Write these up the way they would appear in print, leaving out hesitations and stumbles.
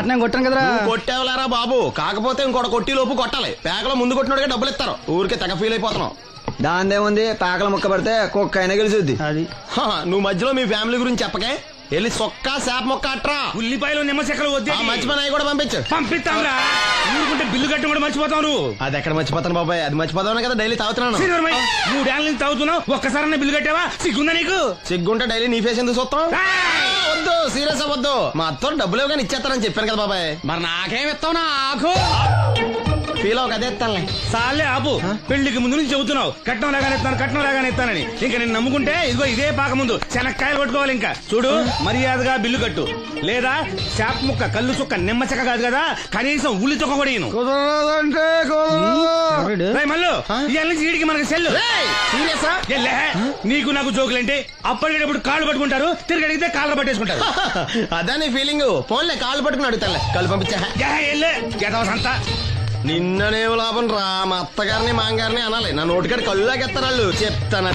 కట్నం కొట్టాను కదరా. కొట్టేవలేరా బాబు, కాకపోతే ఇంకోటి కొట్టి లోపు కొట్టాలి. పేకలో ముందు కొట్టినోడిగా డబ్బులు ఇస్తారు. ఊరికే తెగ ఫీల్ అయిపోతున్నావు. దాందేముంది, పేకల ముక్క పడితే కుక్క అయినా గెలిచుద్ది. అది నువ్వు మధ్యలో మీ ఫ్యామిలీ గురించి చెప్పకే. వెళ్ళి సొక్క శాప మొక్క అట్రా. ఉల్లిపాయలు నిమ్మ చెక్కలు వద్దే. మంచి పని అవి కూడా పంపించు. పంపిస్తాంరా. ఊరుకుంటే బిల్లు కట్టి కూడా మర్చిపోతావు. అది ఎక్కడ మర్చిపోతాను బాబాయ్, అది మర్చిపోతాను కదా డైలీ తాగుతున్నాను. 3 ఏళ్ళ నుంచి తాగుతున్నావు, ఒక్కసారన్నా బిల్లు కట్టావా? సిగ్గుందా నీకు? సిగ్గుంటే డైలీ నీ ఫేస్ ఎందుకు చూస్తాం? వద్దు, సీరియస్ అవ్వద్దు. మా అత్తో డబ్బులు కానీ ఇచ్చేస్తారని చెప్పాను కదా బాబాయ్. మరి నాకేం ఇస్తావు? నాకు ఫీల్ అవ్వక అదే ఇస్తానులే. సాలే ఆపు. పెళ్లికి ముందు నుంచి చెబుతున్నావు కట్నం లాగానే ఇస్తాను, కట్నం లాగానే ఇస్తానని. ఇంకా నేను నమ్ముకుంటే ఇదిగో ఇదే పాక ముందు శనక్కాయలు కొట్టుకోవాలి. ఇంకా చూడు, మర్యాదగా బిల్లు కట్టు, లేదా చేప ముక్క, కళ్ళు చుక్క, నిమ్మ చెక్క కాదు కదా, కనీసం ఉల్లి చుక్క కూడా ఇయ్యను. మళ్ళీ ఇవాళ నుంచి వీడికి మనకి సెల్లు. నీకు నాకు జోకులంటే అప్పటికేటప్పుడు కాళ్ళు పట్టుకుంటారు, తిరిగి అడిగితే కాళ్ళు పట్టేసుకుంటారు. అదే నీ ఫీలింగ్. ఫోన్లే కాళ్ళు పట్టుకుని అడుగుతాలే, కళ్ళు పంపించా. సంతా నిన్ననేవు లాభం రా. మా అత్తగారిని మాంగారిని అనాలి. నా నోటికాడి కళ్ళులాగెత్తారు వాళ్ళు. చెప్తాను.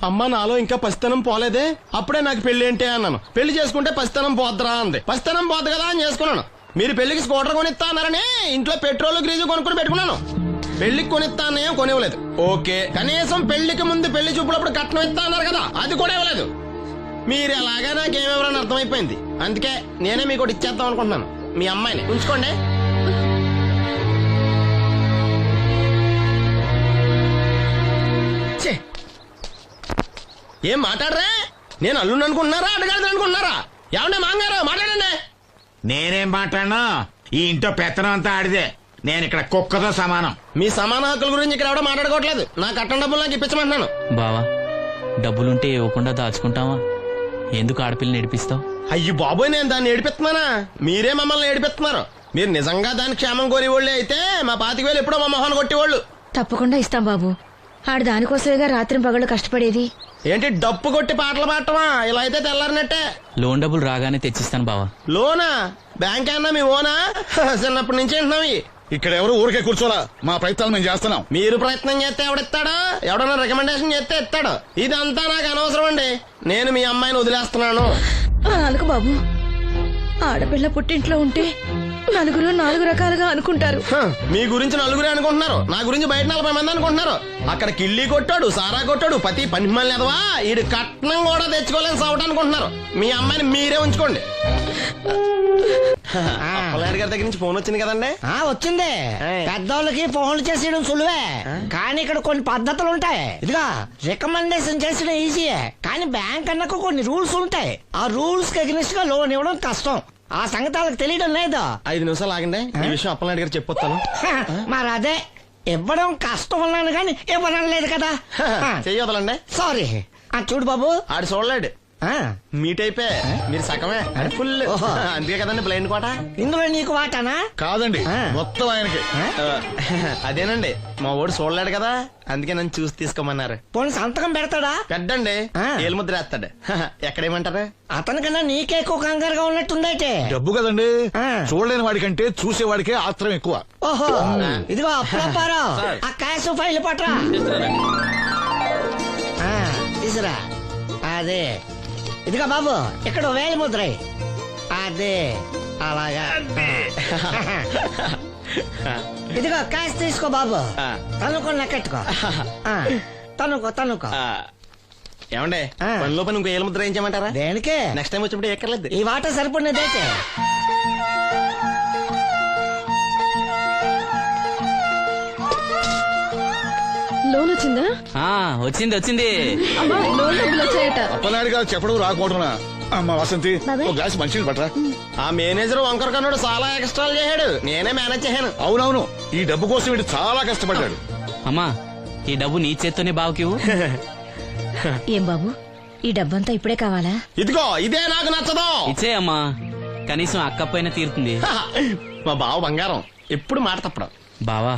అమ్మ నాలో ఇంకా పసితనం పోలేదే. అప్పుడే నాకు పెళ్లి ఏంటి అన్నాను. పెళ్లి చేసుకుంటే పసితనం పోద్దురా అంది. పసితనం పోద్దు కదా అని చేసుకున్నాను. మీరు పెళ్లికి స్కూటర్ కొనిస్తా అన్నారని ఇంట్లో పెట్రోల్ గ్రీజు కొనుక్కుని పెట్టుకున్నాను. పెళ్లికి కొనిస్తానేం కొనివ్వలేదు. ఓకే, కనీసం పెళ్లికి ముందు పెళ్లి చూపులప్పుడు కట్నం ఇస్తా అన్నారు కదా, అది కూడా ఇవ్వలేదు. మీరు ఎలాగా నాకేమెవరని అర్థమైపోయింది. అందుకే నేనే మీకు ఒకటి ఇచ్చేద్దాం అనుకుంటున్నాను. మీ అమ్మాయిని ఉంచుకోండి. ఏం మాట్లాడరా? నేను అల్లుని అనుకుంటున్నారా, అడగాలి అనుకుంటున్నారా? ఏమన్నా మాంగారు మాట్లాడండి. నేనేం మాట్లాడినా ఈ ఇంట్లో పెత్తనం అంతా ఆడిదే. నేను ఇక్కడ కుక్కతో సమానం. మీ సమాన హక్కుల గురించి ఇక్కడ ఎవడో మాట్లాడుకోవట్లేదు. నా కట్టం డబ్బులు నాకు ఇప్పించమంటున్నాను. బావా, డబ్బులుంటే ఇవ్వకుండా దాచుకుంటావా? ఎందుకు ఆడపిల్లని ఏడిపిస్తావు? అయ్యి బాబోయ్, నేను దాన్ని ఏడిపిస్తున్నానా? మీరే మమ్మల్ని ఏడిపిస్తున్నారు. మీరు నిజంగా దాని క్షేమం కోరేవాళ్ళే అయితే మా 25,000 ఎప్పుడో మా మొహాన్ని కొట్టేవాళ్ళు. తప్పకుండా ఇస్తాం బాబు. ఆడు దానికోసమేగా రాత్రి పగళ్ళు కష్టపడేది. ఏంటి డప్పు కొట్టి పాటలు పాడటమా? ఇలా అయితే తెల్లారినట్టే. లోన్ డబ్బులు రాగానే తెచ్చిస్తాను బావా. లోనా? బ్యాంక్ అన్నా మీ ఓనా? చిన్నప్పటి నుంచి వింటున్నాం. ఇక్కడ ఎవరు ఊరికే కూర్చోలా, మా ప్రయత్నాలు మేము చేస్తున్నాం. మీరు ప్రయత్నం చేస్తే ఎవడిస్తాడా? ఎవడన్నా రికమెండేషన్ చేస్తే ఇస్తాడు. ఇదంతా నాకు అనవసరం అండి. నేను మీ అమ్మాయిని వదిలేస్తున్నాను. అనుకు బాబు, ఆడపిల్ల పుట్టింట్లో ఉంటే నలుగురు 4 రకాలుగా అనుకుంటారు. మీ గురించి నలుగురే అనుకుంటున్నారు, నా గురించి బయట 40 మంది అనుకుంటున్నారు. అక్కడ కిళ్ళి కొట్టాడు, సారా కొట్టాడు, పతి పని మళ్ళీ ఎదవా, ఈడు కట్నం కూడా తెచ్చుకోలేని సవట అనుకుంటున్నారు. మీ అమ్మాయిని మీరే ఉంచుకోండి. అప్పలనాయుడు గారి దగ్గర నుంచి ఫోన్ వచ్చింది కదండి. వచ్చింది. పెద్దోళ్ళకి ఫోన్లు చేసేయడం సులువే, కానీ ఇక్కడ కొన్ని పద్ధతులు ఉంటాయి. ఇదిగా రికమెండేషన్ చేసడం ఈజీయే, కానీ బ్యాంక్ అన్నకు కొన్ని రూల్స్ ఉంటాయి. ఆ రూల్స్ కి అగ్నిస్ట్ గా లోన్ ఇవ్వడం కష్టం. ఆ సంగతి వాళ్ళకి తెలియడం లేదు. 5 నిమిషాలు ఆగండి, ఈ విషయం అప్పలనాయుడు గారు చెప్పొస్తాను. మరి అదే ఇవ్వడం కష్టం అన్నాను కానీ ఇవ్వడం లేదు కదా. చెయ్యొదలండి. సారీ. చూడు బాబు, ఆడు చూడలేడు. మీట్ అయిపోయి మీరు సగమే, ఫుల్. అందుకే కదండి బ్లైండ్ కోట. ఇందులో నీకు వాటానా? కాదండి, మొత్తం ఆయనకి. అదేనండి, మా ఓడు చూడలేడు కదా, అందుకే నన్ను చూసి తీసుకోమన్నారు. పోనీ సంతకం పెడతాడా? పెద్దండి, ఏలు ముద్ర వేస్తాడు. ఎక్కడేమంటారు? అతనికన్నా నీకే ఎక్కువ కంగారుగా ఉన్నట్టుందైతే. డబ్బు కదండి, చూడలేని వాడికంటే చూసేవాడికే ఆత్రం ఎక్కువ. ఓహో, ఇదిగో అప్పుడప్పారావు, ఆ క్యాష్ ఫైల్ పట్రా. తీసురా. అదే, ఇదిగో బాబు, ఇక్కడ వేలి ముద్ర. అదే, అలాగా. ఇదిగో క్యాష్ తీసుకో బాబు, తనుకో లెక్కెట్టుకో. తనుకో. ఏమండే, పనిలో పని ఇంకో ఏలు ముద్ర ఏం చేయమంటారా? దేనికే? నెక్స్ట్ టైం వచ్చినప్పుడు ఎక్కర్లేదు. ఈ వాట సరిపడినదైతే. లోన్ వచ్చిందా? వచ్చింది. లోన్ డబ్బులు వచ్చాయట. అప్పలనాయుడు గారు చెప్పడం రాకపోవడం. అమ్మ వసంతి, ఒక గ్లాస్ మంచినీళ్ళు పట్టరా. ఆ మేనేజర్ వంకర కన్నాడు, చాలా ఎక్స్ట్రాలు చేశాడు. నేనే మేనేజ్ చేశాను. అవునవును, ఈ డబ్బు కోసం వీడు చాలా కష్టపడ్డాడు. అమ్మా, ఈ డబ్బు నీ చేత్తోనే బావుకి. ఏం బాబు, ఈ డబ్బంతా ఇప్పుడే కావాలా? ఇదిగో ఇదే నాకు నచ్చదు. ఇచ్చే అమ్మా, కనీసం అక్కపైన తీరుతుంది. మా బావ బంగారం, ఎప్పుడు మాట తప్పడం. బావా,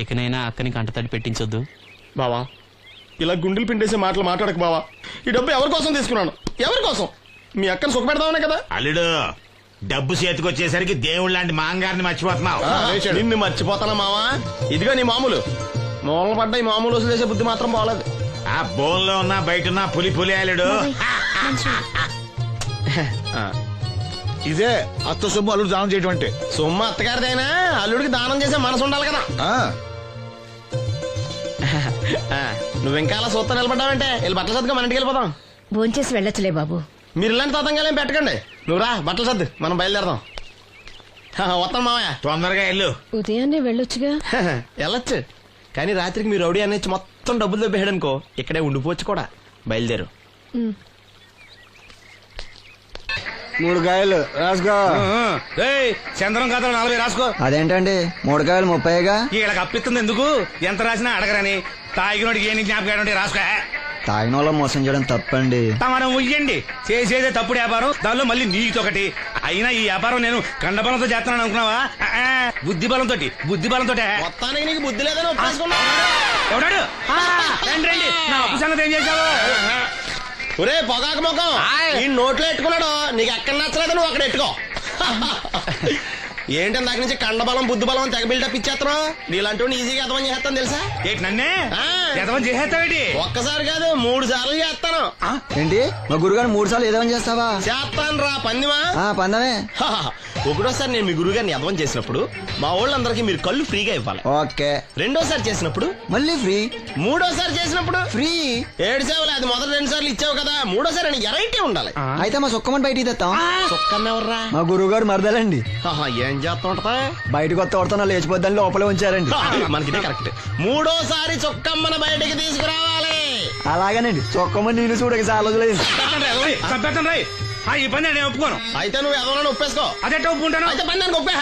ఇకనైనా అక్కని కంటతడి పెట్టించొద్దు. బావా, ఇలా గుండెలు పిండేసే మాటలు మాట్లాడక బావా. ఈ డబ్బు ఎవరి కోసం తీసుకున్నాను? ఎవరి కోసం? మీ అక్కని సుఖపెడదామనే కదా. అల్లుడు, డబ్బు చేతికొచ్చేసరికి దేవుడు లాంటి మాంగారిని మర్చిపోతున్నావు. నిన్ను మర్చిపోతానా మావా? ఇదిగో నీ మామూలు మూలన పడ్డ ఈ మామూలు వసూలు చేసే బుద్ధి మాత్రం బాగలేదు. ఆ బోన్ లో ఉన్న బయట ఉన్న పులి అల్లుడు. ఇదే అత్త సొమ్ము అల్లుడు దానం చేయటం అంటే. సొమ్ము అత్తగారిదైనా అల్లుడికి దానం చేసే మనసు ఉండాలి కదా. ఆ, నువ్వు ఇంకా అలా సూత్తా నిలబడ్డావంటే వెళ్ళి బట్టలు సర్దుగా మన ఇంటికి వెళ్ళిపోదాం. భోంచేసి వెళ్ళొచ్చులే బాబు. మీరు ఇలాంటి తతంగాలేం పెట్టకండి. నువ్వు రా బట్టలు సర్దు మనం బయలుదేరదాం. వస్తాం మావయ్య. తొందరగా వెళ్ళు. ఉదయాన్నే వెళ్ళొచ్చుగా. వెళ్ళొచ్చు కానీ రాత్రికి మీరు రౌడీ అనేది మొత్తం డబ్బులు దొబ్బేయడనుకో ఇక్కడే ఉండిపోవచ్చు కూడా. బయలుదేరు. 3 కాయలు రాసుకో. చంద్రం కథ 40 రాసుకో. అదేంటండి 3 కాయలు 30గా? వీళ్ళకి అప్పిస్తుంది ఎందుకు? ఎంత రాసినా అడగరని. తాగినోడికి ఏ జ్ఞాపకం ఉంటే రాసుకో. తాగిన వాళ్ళ మోసం చేయడం తప్పండి. మనం ఉయ్యండి చేసేదే తప్పుడు వ్యాపారం, దానిలో మళ్ళీ నీతొకటి. అయినా ఈ వ్యాపారం నేను కండబలంతో చేస్తున్నాను అనుకున్నావా? బుద్ధి బలంతో మొత్తానికి నీకు బుద్ధి లేదని ఒప్పేసుకున్నా. ఎవడాడు? రండి రండి, నా అప్పు సంగతి ఏం చేశావు? ఒరే పొగాకు ముఖం, ఈ నోట్లో ఎట్టుకున్నాడు. నీకు ఎక్కడ నచ్చలేదు నువ్వు అక్కడ ఎట్టుకో. ఏంటి దాని నుంచి కండబలం బుద్ధి బలం తెగ బిల్డప్ ఇచ్చేస్తున్నావు. నీలాంటి ఈజీగా ఎదవని చేస్తాను తెలుసా? ఏంటి నన్నే ఆ. ఎదవని చేసేస్తావేటి? ఒక్కసారి కాదు 3 సార్లు చేస్తాను. ఏంటి మా గురుగారు 3 సార్లు ఏదేమని చేస్తావా? చేస్తాను రా పందిమా. పందమే. ఒకటోసారి నేను మీ గురుగారిని ఎదవం చేసినప్పుడు మా వాళ్ళందరికీ మీరు కళ్ళు ఫ్రీగా ఇవ్వాలి. ఓకే. రెండోసారి చేసినప్పుడు మళ్ళీ ఫ్రీ. మూడోసారి చేసినప్పుడు ఫ్రీ. 7 సేవలు అది మొదటి 2 సార్లు ఇచ్చావు కదా, మూడోసారి అని ఎరైటీ ఉండాలి. అయితే మా సుక్కమని బయటికి తెస్తాం. చొక్కన్నెవర్రా? మా గురువుగారు మరదలండి. ఏం చేస్తుంటా? బయటకు వస్తే కొడతా లేచిపోద్దని లోపలే ఉంచారండి. మనకిదే కరెక్ట్. మూడోసారి చొక్కమ్మని బయటికి తీసుకురావాలి. అలాగేనండి. చొక్కమని నేను చూడక చాలా రోజులైంది. ఈ పని నేను ఒప్పుకోను. అయితే నువ్వు ఎదవలని ఒప్పేసుకో. అదెట్ట ఒప్పుకుంటాను? అయితే పందానికి ఒప్పే.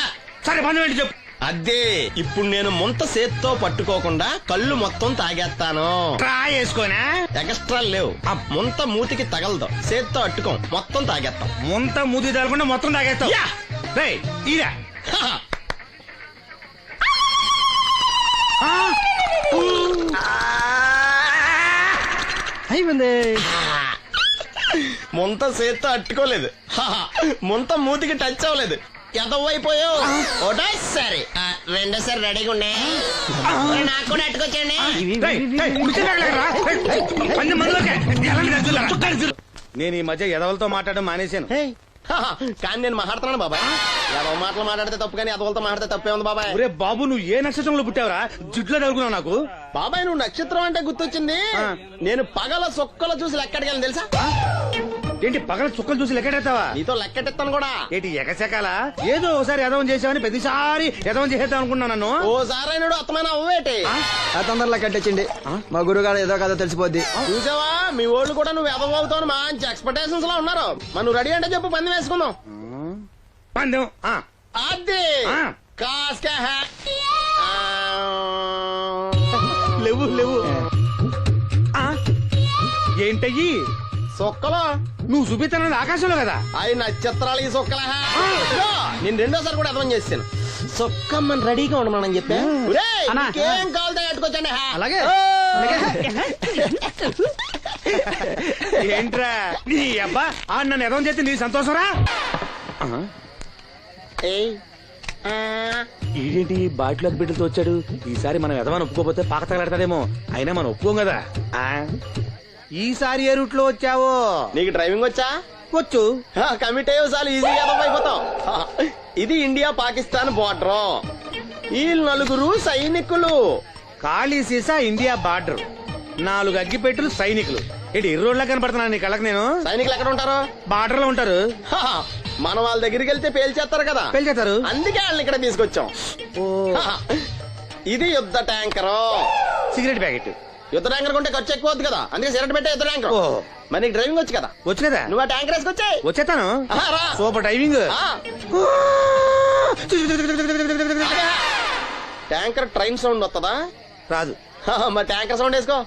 సరే పని ఏంటి చెప్పు. అదే ఇప్పుడు నేను ముంత చేత్తో పట్టుకోకుండా కళ్ళు మొత్తం తాగేస్తాను. ట్రై చేసుకోనా? ఎక్స్ట్రా లేవు. ఆ ముంత మూతికి తగలదు. చేత్తో అట్టుకోం మొత్తం తాగేస్తాం. ముంత మూతి తగలకుండా మొత్తం తాగేస్తావు. రేయ్, ఇరా. అయిపోయింది. ముంత చేత్తో అట్టుకోలేదు. ముంత మూతికి టచ్ అవ్వలేదు. ఎదవైపోయావు. ఒకటోసారి రెండోసారి రెడీగా ఉండే. నాకు కూడా అట్టుకొచ్చండి. నేను ఈ మధ్య ఎదవలతో మాట్లాడడం మానేశాను. కానీ నేను మాట్లాడుతున్నాను బాబాయ్. ఎదవ మాటలు మాట్లాడితే తప్పు కానీ ఎదవలతో మాట్లాడితే తప్పే ఉంది బాబాయ్. ఒరే బాబు, నువ్వు ఏ నక్షత్రంలో పుట్టావురా? జుట్లో తగులుకున్నావు నాకు. బాబాయ్ నువ్వు నక్షత్రం అంటే గుర్తొచ్చింది. నేను పగల సొక్కలు చూసి లెక్కడికెళ్ళను తెలుసా? ఏంటి పగల చుక్కలు చూసి లెక్కెడతావా? నీతో లెక్కెట్టాను కూడా. ఏంటి ఎగసెకాల? ఏదో ఒకసారి ఎదవం చేసావని ప్రతిసారి ఎదవం చేసేద్దాం అనుకున్నాను నన్ను. ఓసారి అయినాడు అత్తమైన అవ్వేటి. తొందరలో కట్టించండి. మా గురుగారు ఏదో కథ తెలిసిపోద్ది. చూసావా మీ ఓళ్ళు కూడా నువ్వు ఎదవ అవుతావు మంచి ఎక్స్పెక్టేషన్స్ లో ఉన్నారు. మరి నువ్వు రెడీ అంటే చెప్పు పందెం వేసుకుందాం. పందెం అది కాస్క లేవు లేవు. ఏంటయ్యి సొక్కలో నువ్వు చూపిస్తానది ఆకాశంలో కదా? అవి నక్షత్రాలు ఈ సొక్కల. నేను రెండోసారి కూడా అర్థం చేస్తాను. సొక్కమ్మని రెడీగా ఉండమని చెప్పా. ఏం కావాలి కట్టుకోవచ్చండి. అలాగే. ఏంట్రా నీ అబ్బా నన్ను ఎదవం చేస్తే నీ సంతోషరా? ఏంటి బాటిలోకి బిడ్డలతో వచ్చాడు? ఈసారి మనం ఎదవని ఒప్పుకోపోతే పాక తగలడతాడేమో. అయినా మనం ఒప్పుకోం కదా. ఈసారి ఏ రూట్ లో వచ్చావో? నీకు డ్రైవింగ్ వచ్చా? వచ్చు. కమిట్ అయ్యే చాలు ఈజీగా అయిపోతావు. ఇది ఇండియా పాకిస్తాన్ బోర్డర్. ఈ 4 సైనికులు. ఖాళీ సీసా ఇండియా బార్డర్. 4 అగ్గిపెట్టులు సైనికులు. ఏంటి ఎర్రోడ్లా కనపడుతున్నాను నీ కళ్ళకి నేను? సైనికులు ఎక్కడ ఉంటారు? బార్డర్ లో ఉంటారు. మనం వాళ్ళ దగ్గరికి వెళ్తే పేల్చేస్తారు కదా. పేల్చేస్తారు. అందుకే వాళ్ళని ఇక్కడ తీసుకొచ్చాం. ఇది యుద్ధ ట్యాంకర్. Cigarette packet. యుద్ధ ట్యాంకర్ కొంటే ఖర్చు ఎక్కువ అవుతుంది కదా, అందుకే సిగరెట్ పెట్టే యుద్ధ ట్యాంకర్. మరి నీకు డ్రైవింగ్ వచ్చు కదా? వచ్చు కదా. నువ్వు ఆ ట్యాంకర్ వేసుకొచ్చాయి. వచ్చేస్తాను. Super driving. Tanker train sound వస్తుందా? రాదు. మరి ట్యాంకర్ సౌండ్ వేసుకో.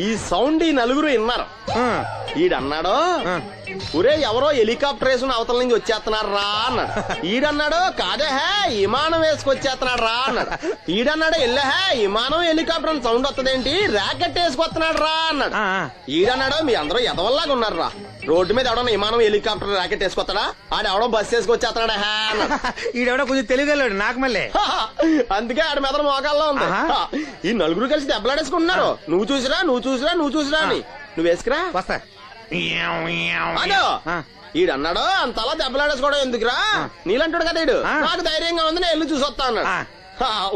ఈ సౌండ్ ఈ 4 విన్నారు. ఈడన్నాడు ఒరే ఎవరో హెలికాప్టర్ వేసుకుని అవతల నుంచి వచ్చేస్తున్నారు రా అన్నాడు. ఈడన్నాడు కాదే హే విమానం వేసుకొచ్చేస్తున్నాడు రా అన్నాడు. ఈడన్నాడు ఎల్లహే విమానం హెలికాప్టర్ సౌండ్ వస్తుందేంటి ర్యాకెట్ వేసుకొస్తున్నాడు రా అన్నాడు. ఈడన్నాడు మీ అందరూ ఎదవల్లాగా ఉన్నారు రా, రోడ్డు మీద ఎవడన్నా విమానం హెలికాప్టర్ ర్యాకెట్ వేసుకొస్తాడా, ఆడెవడో బస్ వేసుకొచ్చేస్తున్నాడు హే అన్నాడు. ఈడెవడో కొంచెం తెలియగలడు నాకు మళ్ళీ. అందుకే ఆడ మెదడు మోకాల్లో ఉంది. ఈ నలుగురు కలిసి దెబ్బలాడేసుకుంటున్నారు. నువ్వు చూసిరా అని నువ్వు వేసుకురా వస్తా. అదో ఈడన్నాడు అంతలా దెబ్బలాడేసుకోవడం ఎందుకురా, నీలంటాడు కదా ఈడు. నాకు ధైర్యంగా ఉంది నేను వెళ్ళి చూసి వస్తా అన్నాడు.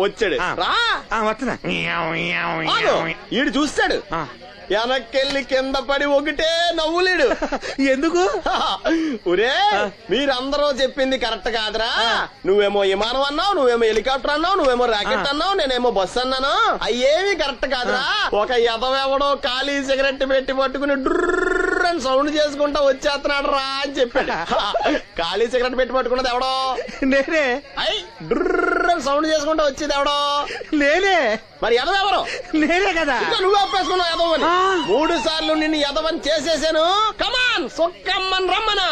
వచ్చాడు రా వస్తున్నా. ఈడు చూస్తాడు వెనక్కెళ్ళి కింద పడి ఒకటే నవ్వులేడు. ఎందుకు? ఒరే మీరందరూ చెప్పింది కరెక్ట్ కాదురా, నువ్వేమో విమానం అన్నావు, నువ్వేమో హెలికాప్టర్ అన్నావు, నువ్వేమో రాకెట్ అన్నావు, నేనేమో బస్సు అన్నాను. అయ్యేవి కరెక్ట్ కాదురా. ఒక ఎదవెవడో ఖాళీ సిగరెట్ పెట్టి పట్టుకుని డ్రర్ అని సౌండ్ చేసుకుంటా వచ్చేస్తున్నాడు రా అని చెప్పాడు. ఖాళీ సిగరెట్ పెట్టి పట్టుకున్నది ఎవడో నేనే. అయ్యి డ్రర్ అని సౌండ్ చేసుకుంటా వచ్చేది ఎవడో నేనే. మరి ఎదవెవరు? నేనే కదా. నువ్వు అప్పేసుకున్నావు ఎదవని. 3 సార్లు నిన్ను ఎదవని చేసేసాను. కమాన్ సొక్కమ్మని రమ్మనా.